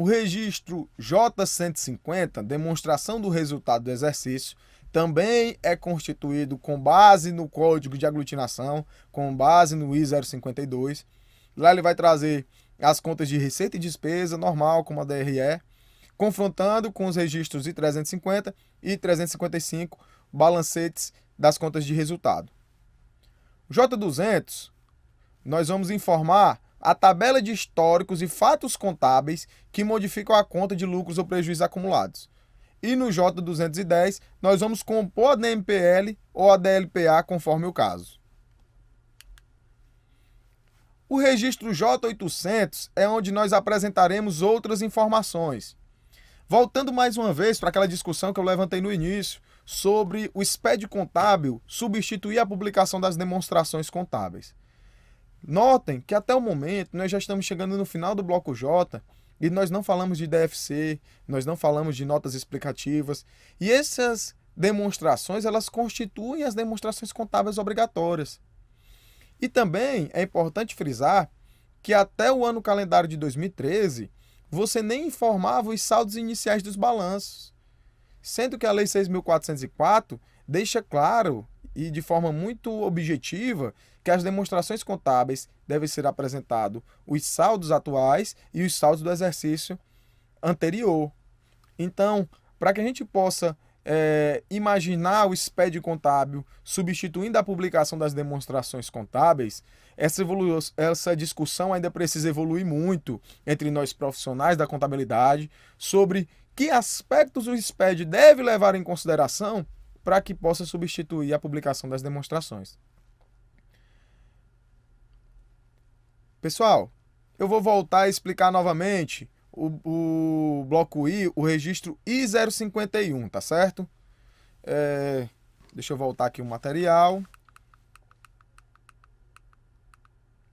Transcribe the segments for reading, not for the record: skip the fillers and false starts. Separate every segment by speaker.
Speaker 1: O registro J150, demonstração do resultado do exercício, também é constituído com base no código de aglutinação, com base no I-052. Lá ele vai trazer as contas de receita e despesa normal, como a DRE, confrontando com os registros I-350 e I-355, balancetes das contas de resultado. O J200, nós vamos informar a tabela de históricos e fatos contábeis que modificam a conta de lucros ou prejuízos acumulados. E no J210, nós vamos compor a DMPL ou a DLPA, conforme o caso. O registro J800 é onde nós apresentaremos outras informações. Voltando mais uma vez para aquela discussão que eu levantei no início sobre o SPED contábil substituir a publicação das demonstrações contábeis. Notem que até o momento nós já estamos chegando no final do bloco J e nós não falamos de DFC, nós não falamos de notas explicativas, e essas demonstrações elas constituem as demonstrações contábeis obrigatórias. E também é importante frisar que até o ano calendário de 2013 você nem informava os saldos iniciais dos balanços, sendo que a Lei 6.404 deixa claro e de forma muito objetiva que as demonstrações contábeis devem ser apresentados os saldos atuais e os saldos do exercício anterior. Então, para que a gente possa imaginar o SPED contábil substituindo a publicação das demonstrações contábeis, essa discussão ainda precisa evoluir muito entre nós profissionais da contabilidade sobre que aspectos o SPED deve levar em consideração para que possa substituir a publicação das demonstrações. Pessoal, eu vou voltar a explicar novamente o bloco I, o registro I-051, tá certo? Deixa eu voltar aqui o material.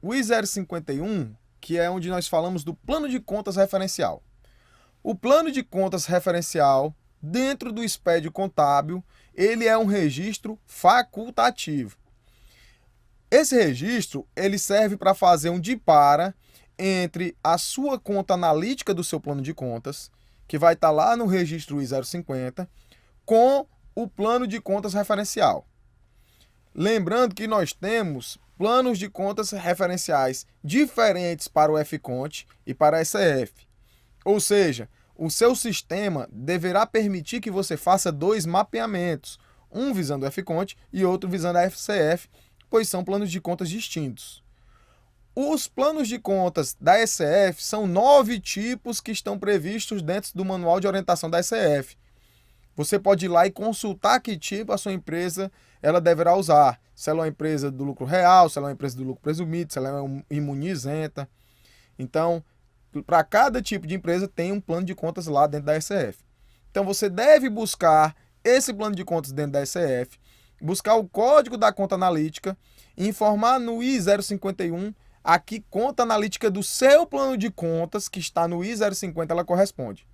Speaker 1: O I-051, que é onde nós falamos do plano de contas referencial. O plano de contas referencial, dentro do SPED contábil, ele é um registro facultativo. Esse registro ele serve para fazer um dipara entre a sua conta analítica do seu plano de contas, que vai estar lá no registro I-050, com o plano de contas referencial. Lembrando que nós temos planos de contas referenciais diferentes para o FCONT e para a SF. Ou seja, o seu sistema deverá permitir que você faça dois mapeamentos, um visando o FCONT e outro visando a FCF, pois são planos de contas distintos. Os planos de contas da SF são 9 tipos que estão previstos dentro do manual de orientação da SF. Você pode ir lá e consultar que tipo a sua empresa ela deverá usar. Se ela é uma empresa do lucro real, se ela é uma empresa do lucro presumido, se ela é imunizenta. Então, para cada tipo de empresa tem um plano de contas lá dentro da SF. Então, você deve buscar esse plano de contas dentro da SF, buscar o código da conta analítica, informar no I-051 a que conta analítica do seu plano de contas, que está no I-050, ela corresponde.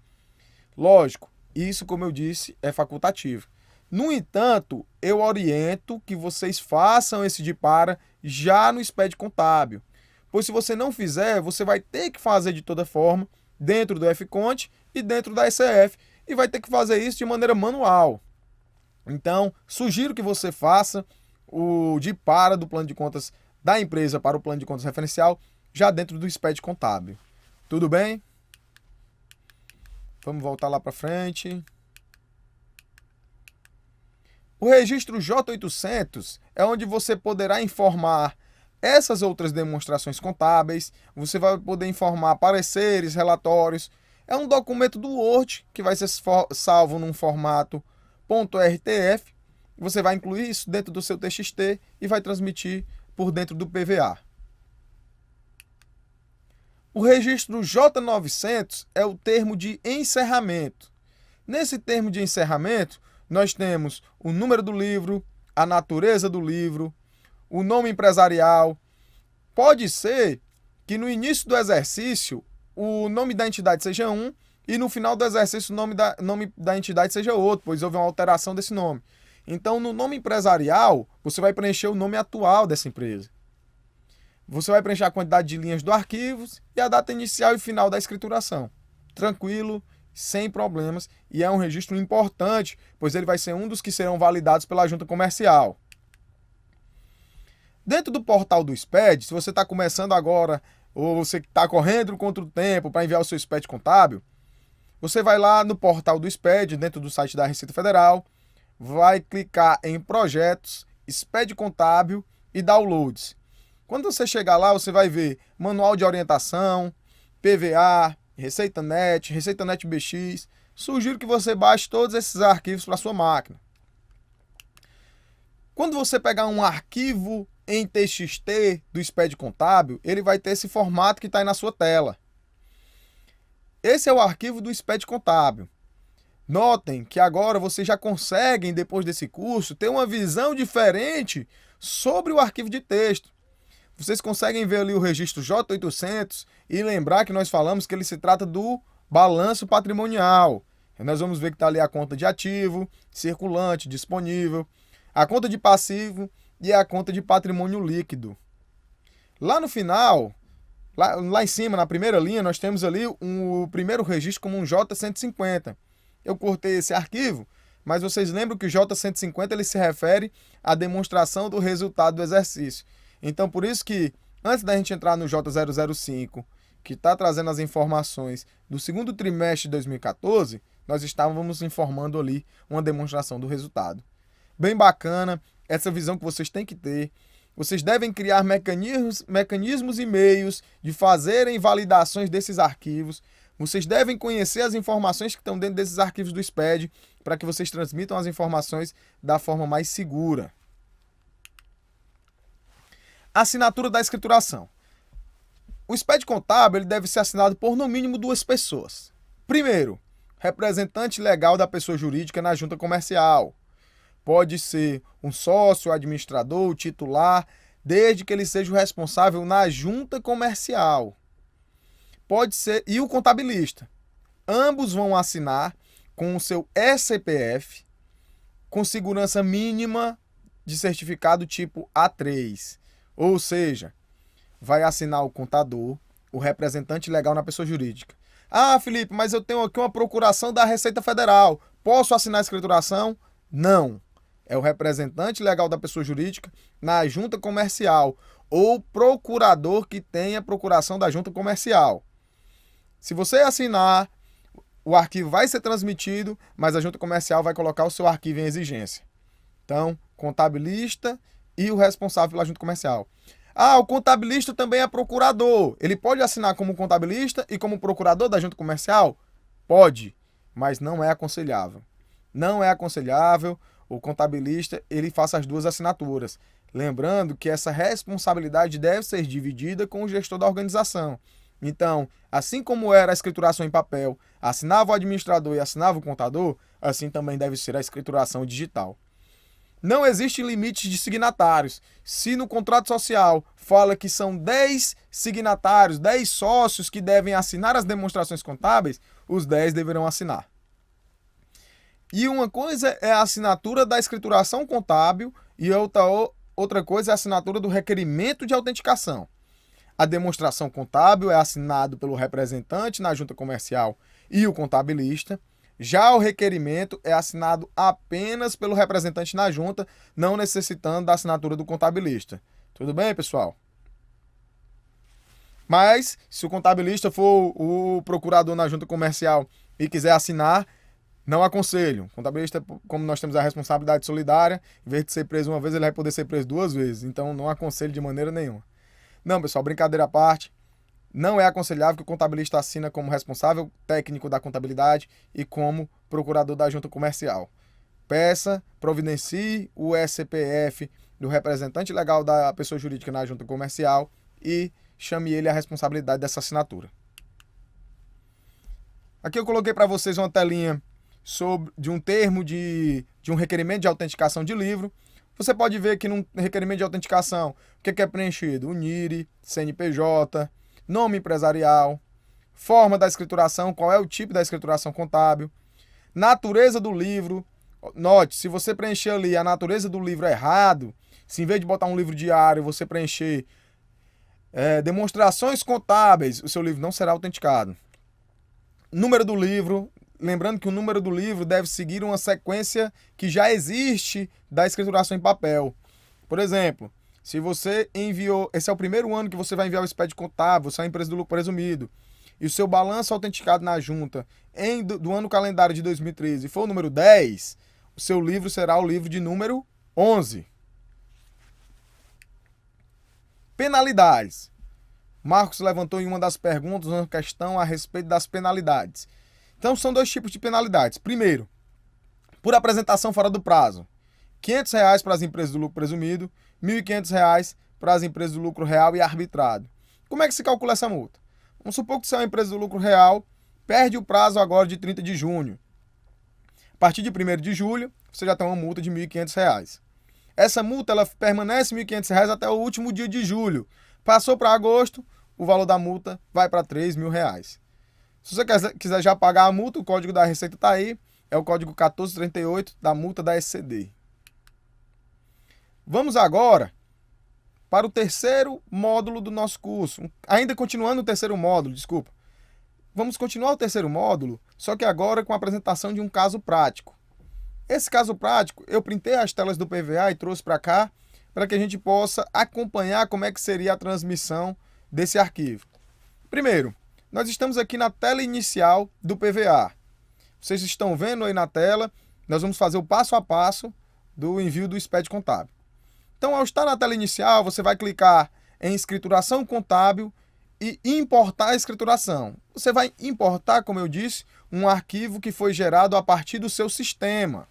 Speaker 1: Lógico, isso, como eu disse, é facultativo. No entanto, eu oriento que vocês façam esse dipara já no SPED contábil. Pois se você não fizer, você vai ter que fazer de toda forma dentro do FCONT e dentro da SF e vai ter que fazer isso de maneira manual. Então, sugiro que você faça o dipara do plano de contas da empresa para o plano de contas referencial já dentro do SPED contábil. Tudo bem? Vamos voltar lá para frente. O registro J800 é onde você poderá informar essas outras demonstrações contábeis, você vai poder informar pareceres, relatórios. É um documento do Word que vai ser salvo num formato .rtf. Você vai incluir isso dentro do seu TXT e vai transmitir por dentro do PVA. O registro J900 é o termo de encerramento. Nesse termo de encerramento, nós temos o número do livro, a natureza do livro, o nome empresarial. Pode ser que no início do exercício o nome da entidade seja um e no final do exercício o nome da entidade seja outro, pois houve uma alteração desse nome. Então, no nome empresarial, você vai preencher o nome atual dessa empresa. Você vai preencher a quantidade de linhas do arquivo e a data inicial e final da escrituração. tranquilo, sem problemas, e é um registro importante, pois ele vai ser um dos que serão validados pela junta comercial. Dentro do portal do SPED, se você está começando agora, ou você está correndo contra o tempo para enviar o seu SPED contábil, você vai lá no portal do SPED, dentro do site da Receita Federal, vai clicar em Projetos, SPED Contábil e Downloads. Quando você chegar lá, você vai ver Manual de Orientação, PVA, ReceitaNet, ReceitaNet BX. Sugiro que você baixe todos esses arquivos para sua máquina. Quando você pegar um arquivo em TXT do SPED Contábil, ele vai ter esse formato que está aí na sua tela. Esse é o arquivo do SPED Contábil. Notem que agora vocês já conseguem, depois desse curso, ter uma visão diferente sobre o arquivo de texto. Vocês conseguem ver ali o registro J800 e lembrar que nós falamos que ele se trata do balanço patrimonial. Nós vamos ver que está ali a conta de ativo, circulante, disponível, a conta de passivo e a conta de patrimônio líquido. Lá no final, lá em cima, na primeira linha, nós temos ali o primeiro registro como um J150. Eu cortei esse arquivo, mas vocês lembram que o J150 ele se refere à demonstração do resultado do exercício. Então, por isso que, antes da gente entrar no J005, que está trazendo as informações do segundo trimestre de 2014, nós estávamos informando ali uma demonstração do resultado. Bem bacana, essa visão que vocês têm que ter. Vocês devem criar mecanismos e meios de fazerem validações desses arquivos. Vocês devem conhecer as informações que estão dentro desses arquivos do SPED para que vocês transmitam as informações da forma mais segura. Assinatura da escrituração. O SPED contábil ele deve ser assinado por no mínimo 2 pessoas. Primeiro, representante legal da pessoa jurídica na junta comercial. Pode ser um sócio, administrador, titular, desde que ele seja o responsável na junta comercial. Pode ser, e o contabilista. Ambos vão assinar com o seu ECPF, com segurança mínima de certificado tipo A3. Ou seja, vai assinar o contador, o representante legal na pessoa jurídica. Ah, Felipe, mas eu tenho aqui uma procuração da Receita Federal. Posso assinar a escrituração? Não. É o representante legal da pessoa jurídica na junta comercial ou procurador que tenha procuração da junta comercial. Se você assinar, o arquivo vai ser transmitido, mas a junta comercial vai colocar o seu arquivo em exigência. Então, contabilista e o responsável pela junta comercial. Ah, o contabilista também é procurador. Ele pode assinar como contabilista e como procurador da junta comercial? Pode, mas não é aconselhável. Não é aconselhável o contabilista ele faça as 2 assinaturas. Lembrando que essa responsabilidade deve ser dividida com o gestor da organização. Então, assim como era a escrituração em papel, assinava o administrador e assinava o contador, assim também deve ser a escrituração digital. Não existe limite de signatários. Se no contrato social fala que são 10 signatários, 10 sócios que devem assinar as demonstrações contábeis, os 10 deverão assinar. E uma coisa é a assinatura da escrituração contábil e outra coisa é a assinatura do requerimento de autenticação. A demonstração contábil é assinado pelo representante na junta comercial e o contabilista. Já o requerimento é assinado apenas pelo representante na junta, não necessitando da assinatura do contabilista. Tudo bem, pessoal? Mas, se o contabilista for o procurador na junta comercial e quiser assinar, não aconselho. O contabilista, como nós temos a responsabilidade solidária, em vez de ser preso uma vez, ele vai poder ser preso 2 vezes. Então, não aconselho de maneira nenhuma. Não, pessoal, brincadeira à parte. Não é aconselhável que o contabilista assina como responsável técnico da contabilidade e como procurador da junta comercial. Peça, providencie o SPF do representante legal da pessoa jurídica na junta comercial e chame ele à responsabilidade dessa assinatura. Aqui eu coloquei para vocês uma telinha de um termo de um requerimento de autenticação de livro. Você pode ver que no requerimento de autenticação, o que é preenchido? O NIRI, CNPJ, nome empresarial, forma da escrituração, qual é o tipo da escrituração contábil, natureza do livro. Note, se você preencher ali a natureza do livro errado, se em vez de botar um livro diário, você preencher demonstrações contábeis, o seu livro não será autenticado. Número do livro. Lembrando que o número do livro deve seguir uma sequência que já existe da escrituração em papel. Por exemplo, se você enviou... Esse é o primeiro ano que você vai enviar o SPED contábil, você é uma empresa do lucro presumido, e o seu balanço autenticado na junta do ano calendário de 2013 for o número 10, o seu livro será o livro de número 11. Penalidades. Marcos levantou em uma das perguntas uma questão a respeito das penalidades. Então, são dois tipos de penalidades. Primeiro, por apresentação fora do prazo. R$ 500 para as empresas do lucro presumido, R$ 1.500 para as empresas do lucro real e arbitrado. Como é que se calcula essa multa? Vamos supor que você é uma empresa do lucro real, perde o prazo agora de 30 de junho. A partir de 1º de julho, você já tem uma multa de R$ 1.500. Essa multa ela permanece R$ 1.500 até o último dia de julho. Passou para agosto, o valor da multa vai para R$ 3.000. Se você quiser já pagar a multa, o código da Receita está aí, é o código 1438 da multa da SCD. Vamos agora para o terceiro módulo do nosso curso. Ainda continuando o terceiro módulo, desculpa. Vamos continuar o terceiro módulo, só que agora com a apresentação de um caso prático. Esse caso prático, eu printei as telas do PVA e trouxe para cá, para que a gente possa acompanhar como é que seria a transmissão desse arquivo. Primeiro, nós estamos aqui na tela inicial do PVA. Vocês estão vendo aí na tela, nós vamos fazer o passo a passo do envio do SPED contábil. Então, ao estar na tela inicial, você vai clicar em escrituração contábil e importar a escrituração. Você vai importar, como eu disse, um arquivo que foi gerado a partir do seu sistema.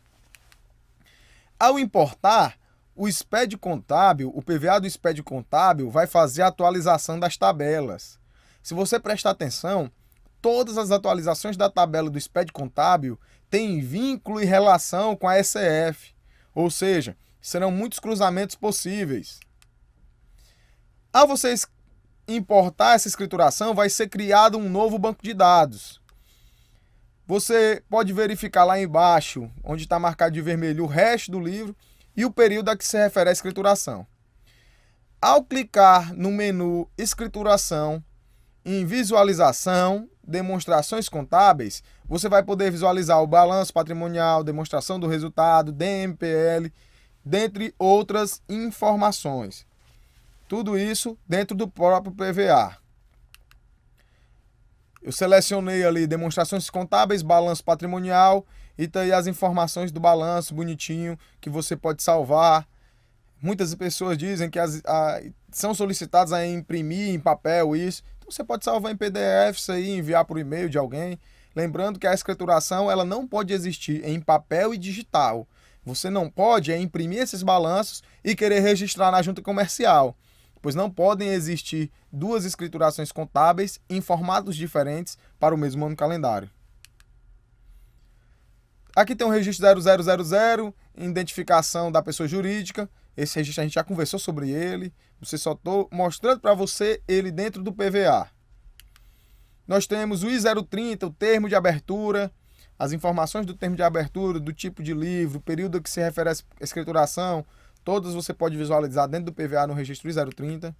Speaker 1: Ao importar, o SPED contábil, o PVA do SPED contábil, vai fazer a atualização das tabelas. Se você prestar atenção, todas as atualizações da tabela do SPED contábil têm vínculo e relação com a ECF, ou seja, serão muitos cruzamentos possíveis. Ao você importar essa escrituração, vai ser criado um novo banco de dados. Você pode verificar lá embaixo, onde está marcado de vermelho, o resto do livro e o período a que se refere à escrituração. Ao clicar no menu Escrituração, em Visualização, Demonstrações Contábeis, você vai poder visualizar o balanço patrimonial, demonstração do resultado, DMPL, dentre outras informações. Tudo isso dentro do próprio PVA. Eu selecionei ali demonstrações contábeis, balanço patrimonial e tá aí as informações do balanço bonitinho que você pode salvar. Muitas pessoas dizem que são solicitadas a imprimir em papel isso. Então você pode salvar em PDF isso aí, enviar por e-mail de alguém. Lembrando que a escrituração ela não pode existir em papel e digital. Você não pode imprimir esses balanços e querer registrar na junta comercial, pois não podem existir duas escriturações contábeis em formatos diferentes para o mesmo ano calendário. Aqui tem o registro 0000, identificação da pessoa jurídica. Esse registro a gente já conversou sobre ele. Você só estou mostrando para você ele dentro do PVA. Nós temos o I030, o termo de abertura, as informações do termo de abertura, do tipo de livro, o período a que se refere à escrituração, todas você pode visualizar dentro do PVA no registro I030.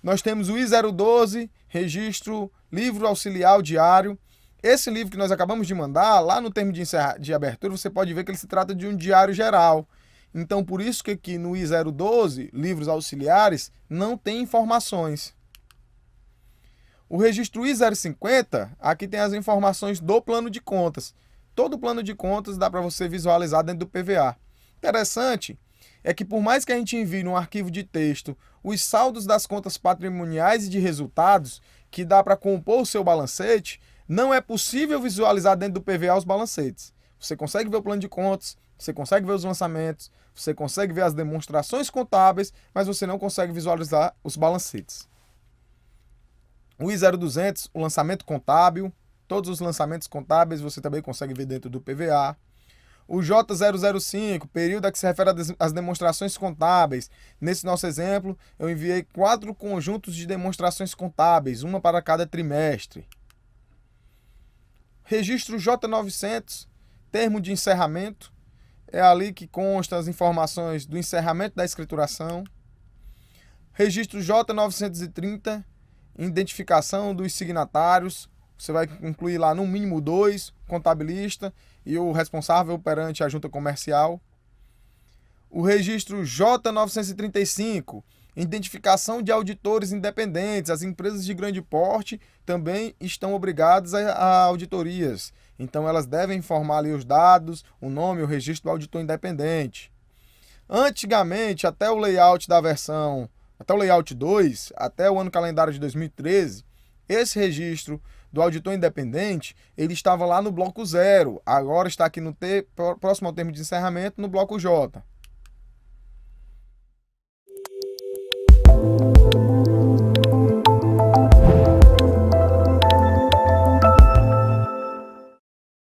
Speaker 1: Nós temos o I012, registro livro auxiliar diário. Esse livro que nós acabamos de mandar, lá no termo de abertura, você pode ver que ele se trata de um diário geral. Então, por isso que aqui no I012, livros auxiliares, não tem informações. O registro I050, aqui tem as informações do plano de contas. Todo plano de contas dá para você visualizar dentro do PVA. Interessante é que por mais que a gente envie num arquivo de texto os saldos das contas patrimoniais e de resultados, que dá para compor o seu balancete, não é possível visualizar dentro do PVA os balancetes. Você consegue ver o plano de contas, você consegue ver os lançamentos, você consegue ver as demonstrações contábeis, mas você não consegue visualizar os balancetes. O I0200, o lançamento contábil, todos os lançamentos contábeis você também consegue ver dentro do PVA. O J005, período a que se refere às demonstrações contábeis. Nesse nosso exemplo, eu enviei 4 conjuntos de demonstrações contábeis, uma para cada trimestre. Registro J900, termo de encerramento, é ali que consta as informações do encerramento da escrituração. Registro J930, identificação dos signatários, Você vai incluir lá no mínimo 2, contabilista e o responsável perante a junta comercial. O registro J935, identificação de auditores independentes. As empresas de grande porte também estão obrigadas a auditorias. Então, elas devem informar ali os dados, o nome, o registro do auditor independente. Antigamente, até o layout 2, até o ano calendário de 2013, esse registro do auditor independente, ele estava lá no bloco 0. Agora está aqui próximo ao termo de encerramento, no bloco J.